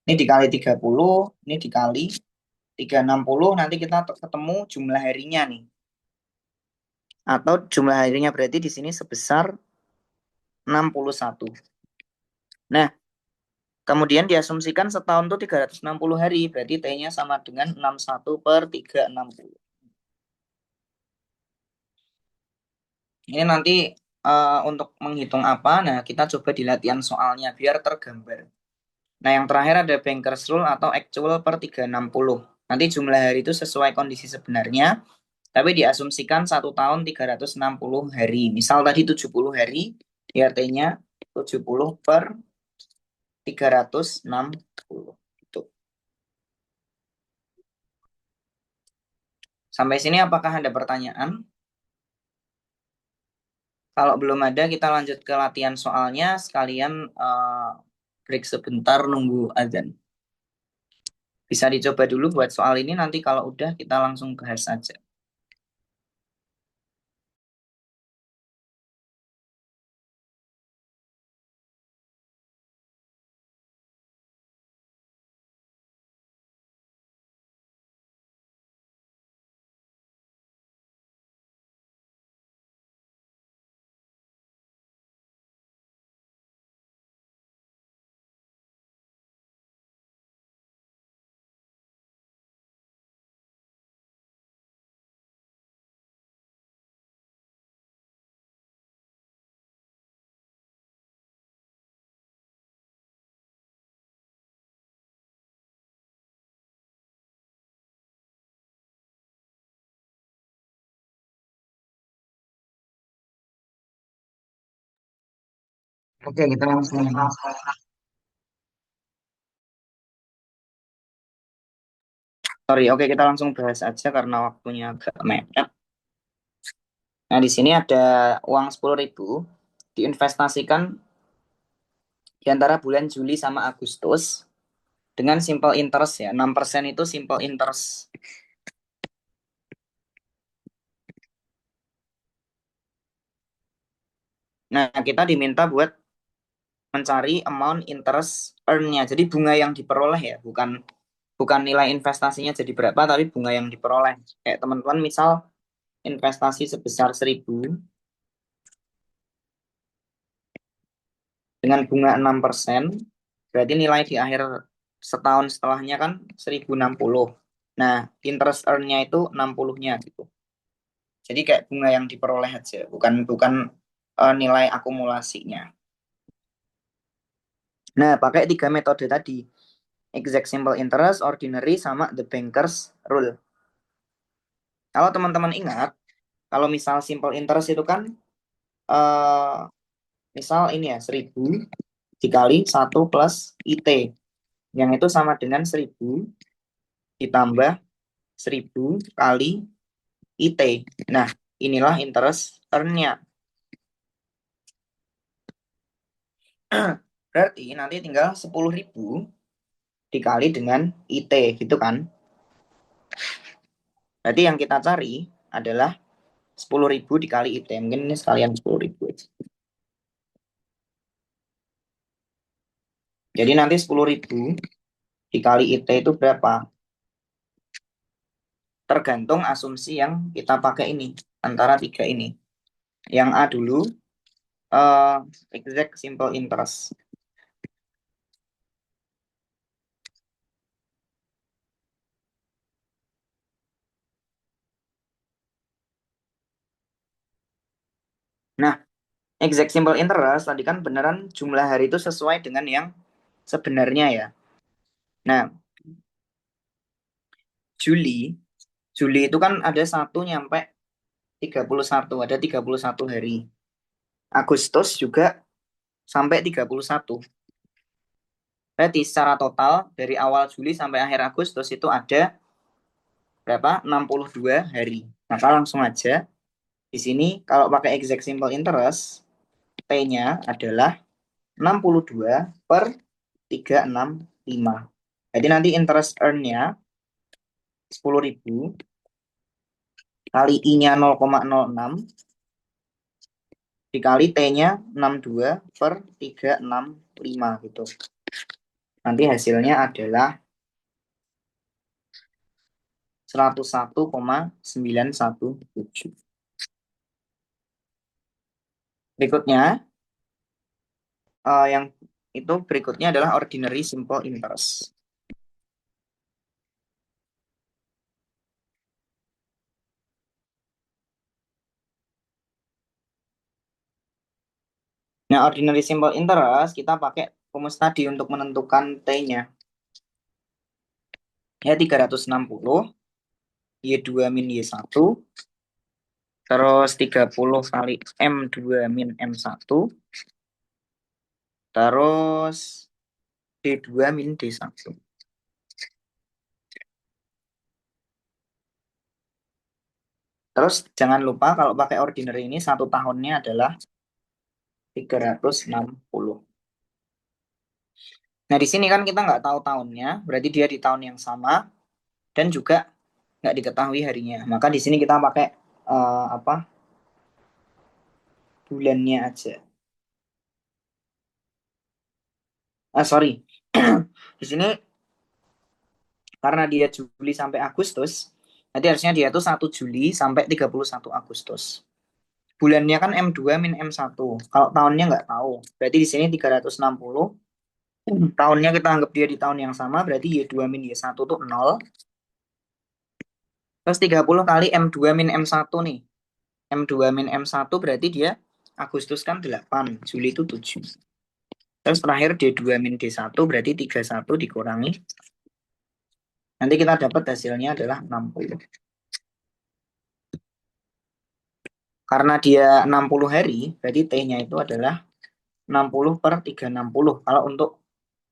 Speaker 1: Ini dikali 30, ini dikali 360, nanti kita ketemu jumlah harinya nih. Atau jumlah harinya berarti di sini sebesar 61. Nah, kemudian diasumsikan setahun itu 360 hari, berarti T-nya sama dengan 61 per 360. Ini nanti untuk menghitung apa, nah kita coba di latihan soalnya biar tergambar. Nah, yang terakhir ada bankers rule atau actual per 360. Nanti jumlah hari itu sesuai kondisi sebenarnya, tapi diasumsikan 1 tahun 360 hari. Misal tadi 70 hari, T-nya 70 per 360. Itu. Sampai sini apakah ada pertanyaan? Kalau belum ada, kita lanjut ke latihan soalnya. Sekalian break sebentar nunggu azan. Bisa dicoba dulu buat soal ini, nanti kalau udah kita langsung bahas aja. Oke, kita langsung. Sorry, oke kita langsung bahas aja karena waktunya agak mepet. Nah, di sini ada uang 10.000 diinvestasikan di antara bulan Juli sama Agustus dengan simple interest ya. 6% itu simple interest. Nah, kita diminta buat mencari amount interest earn-nya. Jadi bunga yang diperoleh ya, bukan bukan nilai investasinya jadi berapa, tapi bunga yang diperoleh. Kayak teman-teman misal investasi sebesar 1.000 dengan bunga 6%, berarti nilai di akhir setahun setelahnya kan 1.060. Nah, interest earn-nya itu 60-nya gitu. Jadi kayak bunga yang diperoleh aja, bukan bukan nilai akumulasinya. Nah, pakai tiga metode tadi. Exact simple interest, ordinary, sama the banker's rule. Kalau teman-teman ingat, kalau misal simple interest itu kan eh, misal ini ya 1.000 dikali 1 plus IT, yang itu sama dengan 1.000 ditambah 1.000 kali IT. Nah, inilah interest earn-nya. Berarti nanti tinggal 10.000 dikali dengan IT gitu kan. Berarti yang kita cari adalah 10.000 dikali IT. Mungkin ini sekalian 10.000 aja. Jadi nanti 10.000 dikali IT itu berapa? Tergantung asumsi yang kita pakai ini. Antara tiga ini. Yang A dulu, eh, exact simple interest. Nah, exact simple interest tadi kan beneran jumlah hari itu sesuai dengan yang sebenarnya ya. Nah, Juli, Juli itu kan ada 1 nyampe 31, ada 31 hari. Agustus juga sampai 31. Berarti secara total dari awal Juli sampai akhir Agustus itu ada berapa? 62 hari. Maka langsung aja di sini kalau pakai exact simple interest, T-nya adalah 62 per 365. Jadi nanti interest earn-nya 10.000 kali I-nya 0,06 dikali T-nya 62 per 365 gitu. Nanti hasilnya adalah 101,917. Berikutnya, yang itu berikutnya adalah ordinary simple interest. Nah, ordinary simple interest kita pakai rumus tadi untuk menentukan T-nya. Ya, 360, Y2 min Y1, terus 30 kali M2 min M1, terus D2 min D1. Terus jangan lupa kalau pakai ordinary ini 1 tahunnya adalah 360. Nah, di sini kan kita nggak tahu tahunnya, berarti dia di tahun yang sama dan juga nggak diketahui harinya. Maka di sini kita pakai apa? Bulannya aja. Sorry. Di sini karena dia Juli sampai Agustus, nanti harusnya dia tuh 1 Juli sampai 31 Agustus. Bulannya kan M2 min M1. Kalau tahunnya nggak tahu. Berarti di sini 360. Tahunnya kita anggap dia di tahun yang sama, berarti Y2 min Y1 tuh 0. Terus 30 kali M2 min M1 nih. M2 min M1 berarti dia Agustus kan 8, Juli itu 7. Terus terakhir D2 min D1 berarti 31 dikurangi. Nanti kita dapat hasilnya adalah 60. Karena dia 60 hari, berarti T-nya itu adalah 60 per 360. Kalau untuk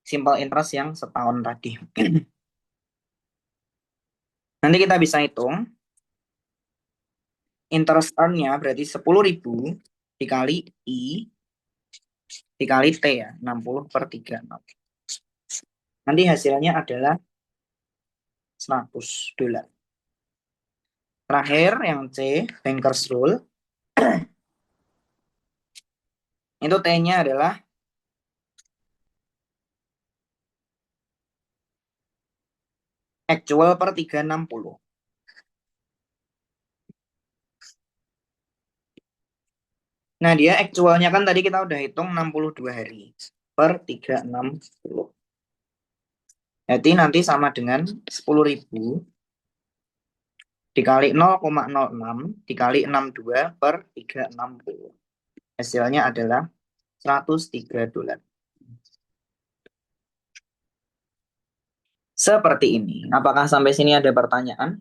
Speaker 1: simple interest yang setahun tadi. Nanti kita bisa hitung. Interest earn-nya berarti 10.000 dikali I dikali T ya. 60 per 360. Nanti hasilnya adalah $100. Terakhir yang C, Bankers Rule. Itu T-nya adalah actual per 360. Nah, dia actualnya kan tadi kita udah hitung 62 hari per 360. Jadi nanti sama dengan 10.000 dikali 0,06 dikali 62 per 360. Hasilnya adalah $103. Seperti ini. Apakah sampai sini ada pertanyaan?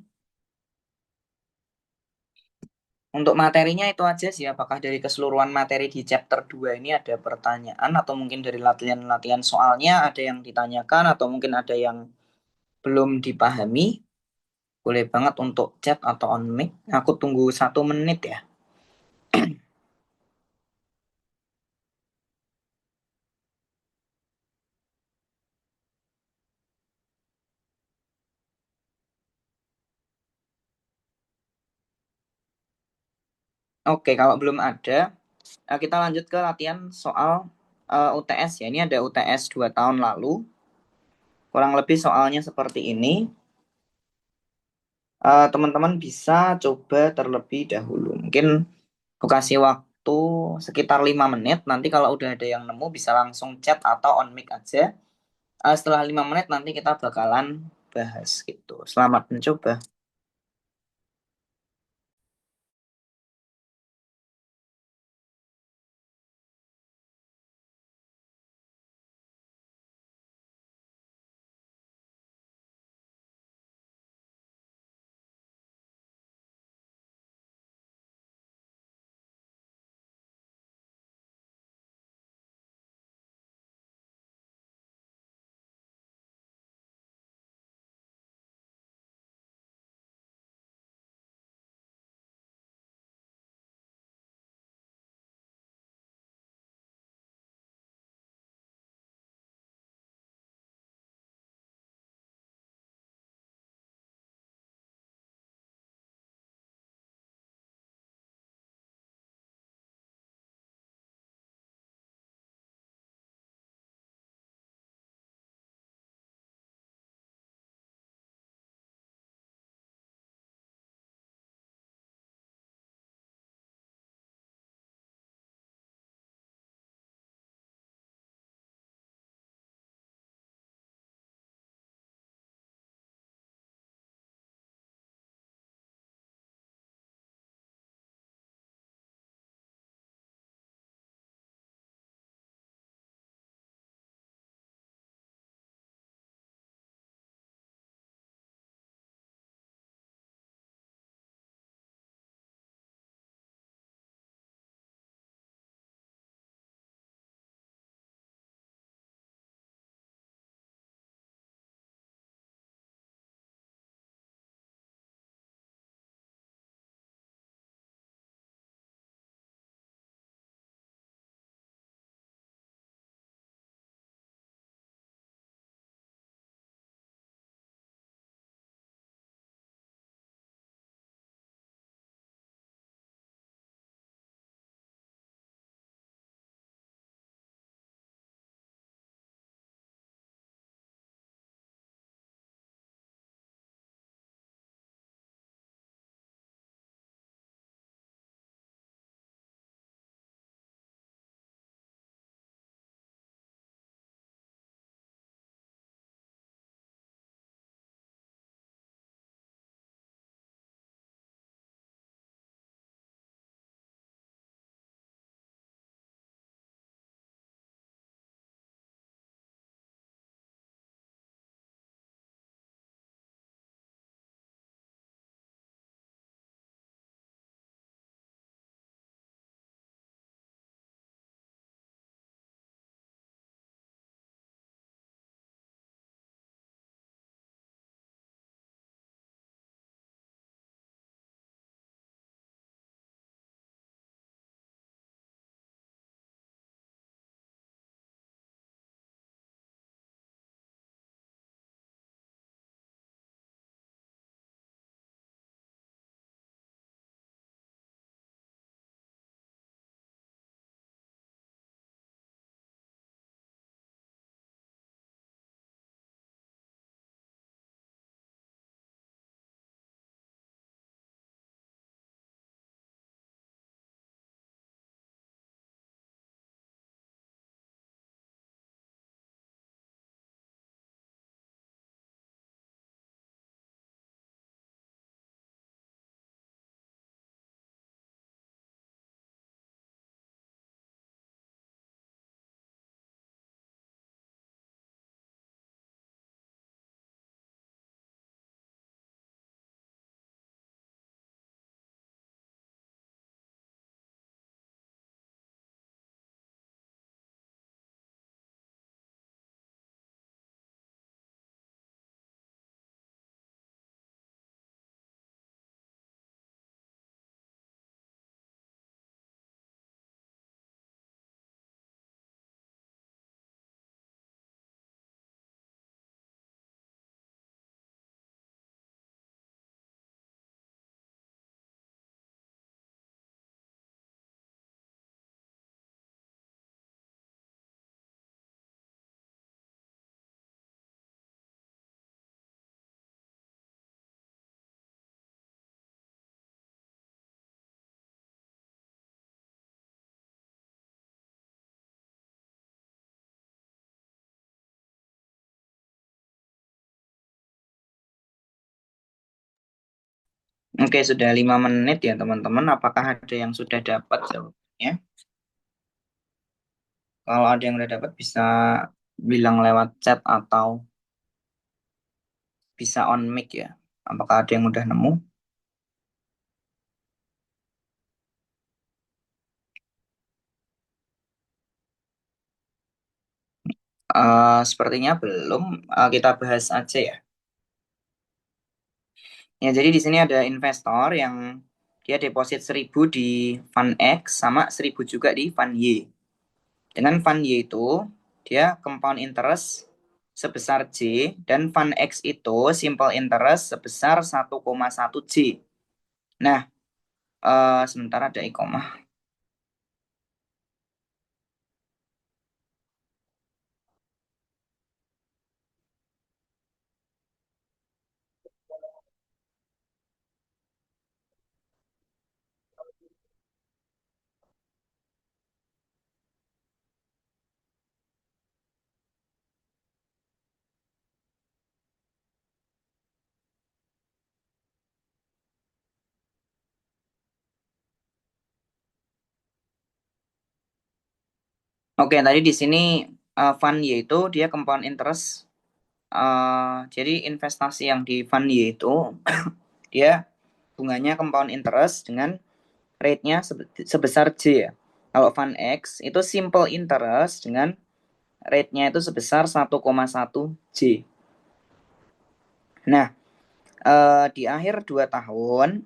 Speaker 1: Untuk materinya itu aja sih. Apakah dari keseluruhan materi di chapter 2 ini ada pertanyaan atau mungkin dari latihan-latihan soalnya ada yang ditanyakan atau mungkin ada yang belum dipahami? Boleh banget untuk chat atau on mic. Aku tunggu 1 menit ya. Oke, kalau belum ada, kita lanjut ke latihan soal UTS ya. Ini ada UTS 2 tahun lalu. Kurang lebih soalnya seperti ini. Teman-teman bisa coba terlebih dahulu. Mungkin aku kasih waktu sekitar 5 menit. Nanti kalau udah ada yang nemu bisa langsung chat atau on mic aja. Setelah 5 menit nanti kita bakalan bahas gitu. Selamat mencoba. Oke, sudah 5 menit ya teman-teman. Apakah ada yang sudah dapat jawabannya? Kalau ada yang sudah dapat bisa bilang lewat chat atau bisa on mic ya. Apakah ada yang udah nemu? Sepertinya belum. Kita bahas aja ya. Ya, jadi di sini ada investor yang dia deposit 1.000 di fund X sama 1.000 juga di fund Y. Dengan fund Y itu dia compound interest sebesar J dan fund X itu simple interest sebesar 1,1 J. Nah, sebentar ada ikomah. Oke, tadi di sini fund Y itu dia compound interest. Jadi investasi yang di fund Y itu dia bunganya compound interest dengan rate-nya sebesar J ya. Kalau fund X itu simple interest dengan rate-nya itu sebesar 1,1 J. Nah, di akhir 2 tahun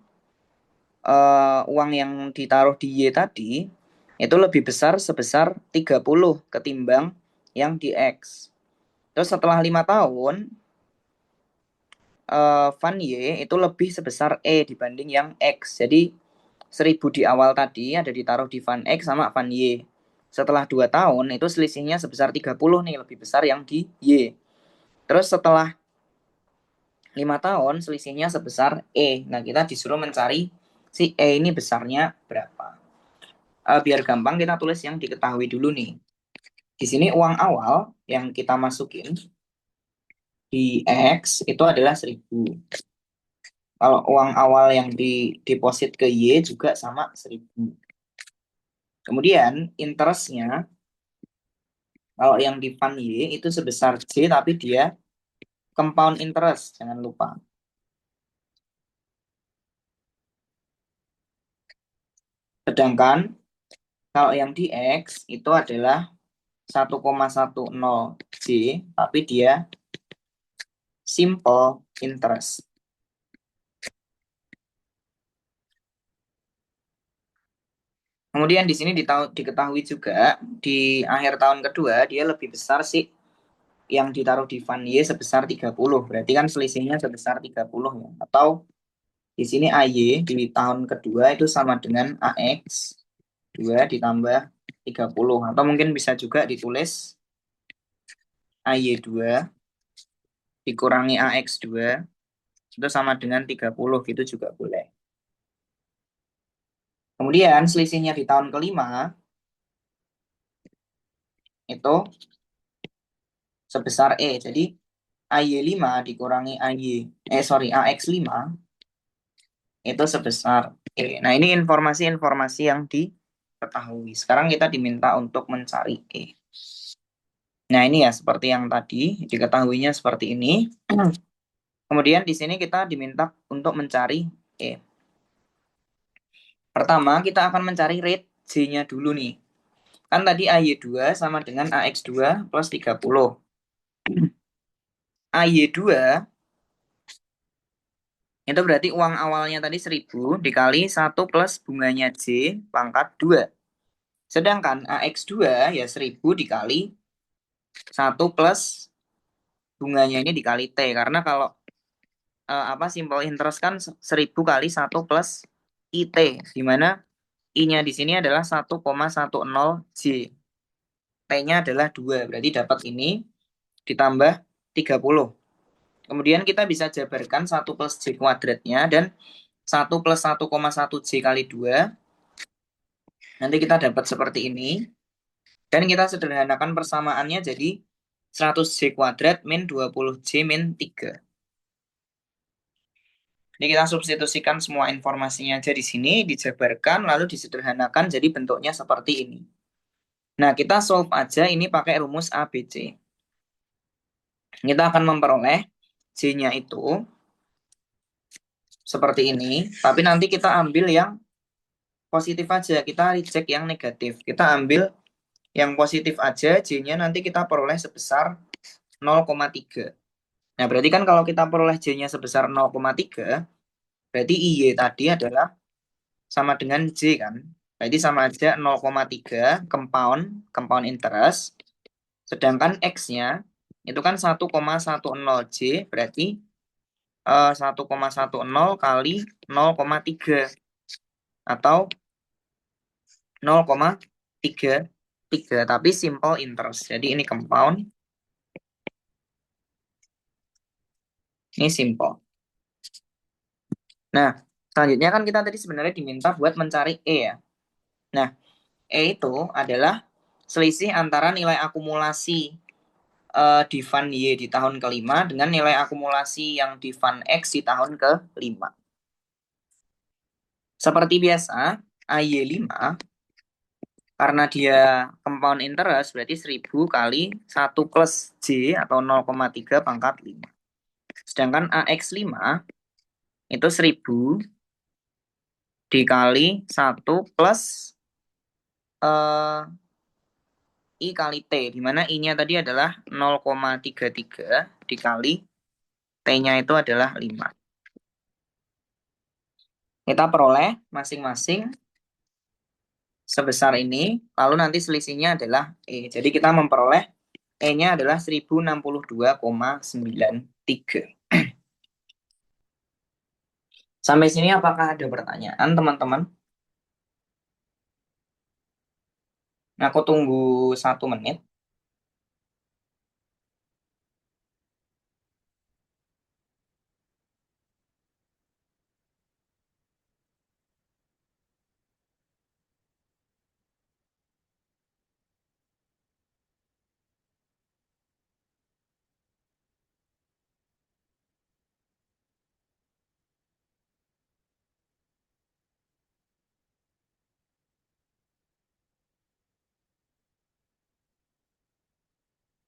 Speaker 1: uang yang ditaruh di Y tadi itu lebih besar sebesar 30 ketimbang yang di X. Terus setelah 5 tahun fund Y itu lebih sebesar E dibanding yang X. Jadi 1.000 di awal tadi ada ditaruh di fund X sama fund Y. Setelah 2 tahun itu selisihnya sebesar 30 nih, lebih besar yang di Y. Terus setelah 5 tahun selisihnya sebesar E. Nah, kita disuruh mencari si E ini besarnya berapa. Biar gampang kita tulis yang diketahui dulu nih. Di sini uang awal yang kita masukin di X itu adalah 1.000. Kalau uang awal yang di deposit ke Y juga sama 1.000. Kemudian interestnya kalau yang di fund Y itu sebesar J tapi dia compound interest, jangan lupa. Sedangkan kalau yang di X itu adalah 1,10 J tapi dia simple interest. Kemudian di sini diketahui juga di akhir tahun kedua dia lebih besar sih yang ditaruh di fund Y sebesar 30. Berarti kan selisihnya sebesar 30 ya. Atau di sini AY di tahun kedua itu sama dengan AX 2 ditambah 30. Atau mungkin bisa juga ditulis AY 2 dikurangi AX 2 itu sama dengan 30 gitu juga boleh. Kemudian selisihnya di tahun kelima itu sebesar E. Jadi AY5 dikurangi AX 5 itu sebesar E. Nah, ini informasi-informasi yang diketahui. Sekarang kita diminta untuk mencari E. Nah, ini ya seperti yang tadi diketahuinya seperti ini. Kemudian di sini kita diminta untuk mencari E. Pertama, kita akan mencari rate J-nya dulu nih. Kan tadi AY2 sama dengan AX2 plus 30. AY2 itu berarti uang awalnya tadi 1.000 dikali 1 plus bunganya J pangkat 2. Sedangkan AX2 ya 1.000 dikali 1 plus bunganya ini dikali T. Karena kalau simple interest kan 1.000 kali 1 plus IT. Di mana I-nya di sini adalah 1,10 J. T-nya adalah 2. Berarti dapat ini ditambah 30. Kemudian kita bisa jabarkan 1 plus J kuadratnya dan 1 plus 1,1 J kali 2. Nanti kita dapat seperti ini. Dan kita sederhanakan persamaannya jadi 100 J kuadrat min 20 J min 3. Jadi kita substitusikan semua informasinya aja di sini, dijabarkan, lalu disederhanakan jadi bentuknya seperti ini. Nah, kita solve aja ini pakai rumus ABC. Kita akan memperoleh J-nya itu seperti ini, tapi nanti kita ambil yang positif aja, kita reject yang negatif. Kita ambil yang positif aja, J-nya nanti kita peroleh sebesar 0,3. Nah, berarti kan kalau kita peroleh J-nya sebesar 0,3, berarti IY tadi adalah sama dengan J kan. Berarti sama aja 0,3 compound interest. Sedangkan X-nya itu kan 1,10 J, berarti 1,10 kali 0,3 atau 0,33, tapi simple interest. Jadi ini compound, ini simple. Nah, selanjutnya kan kita tadi sebenarnya diminta buat mencari E ya. Nah, E itu adalah selisih antara nilai akumulasi di fund Y di tahun kelima dengan nilai akumulasi yang di fund X di tahun kelima. Seperti biasa, AY5 karena dia compound interest berarti 1000 kali 1 plus J atau 0,3 pangkat 5. Sedangkan AX5 itu 1000 dikali 1 plus I kali T, di mana I-nya tadi adalah 0,33 dikali T-nya itu adalah 5. Kita peroleh masing-masing sebesar ini, lalu nanti selisihnya adalah E. Jadi kita memperoleh E-nya adalah 1062,93. Sampai sini apakah ada pertanyaan, teman-teman? Aku tunggu 1 menit.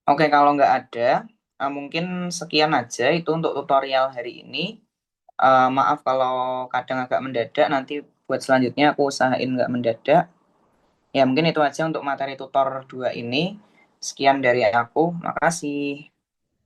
Speaker 1: Oke, kalau nggak ada, mungkin sekian aja itu untuk tutorial hari ini. Maaf kalau kadang agak mendadak, nanti buat selanjutnya aku usahain nggak mendadak. Ya, mungkin itu aja untuk materi tutor 2 ini. Sekian dari aku, makasih.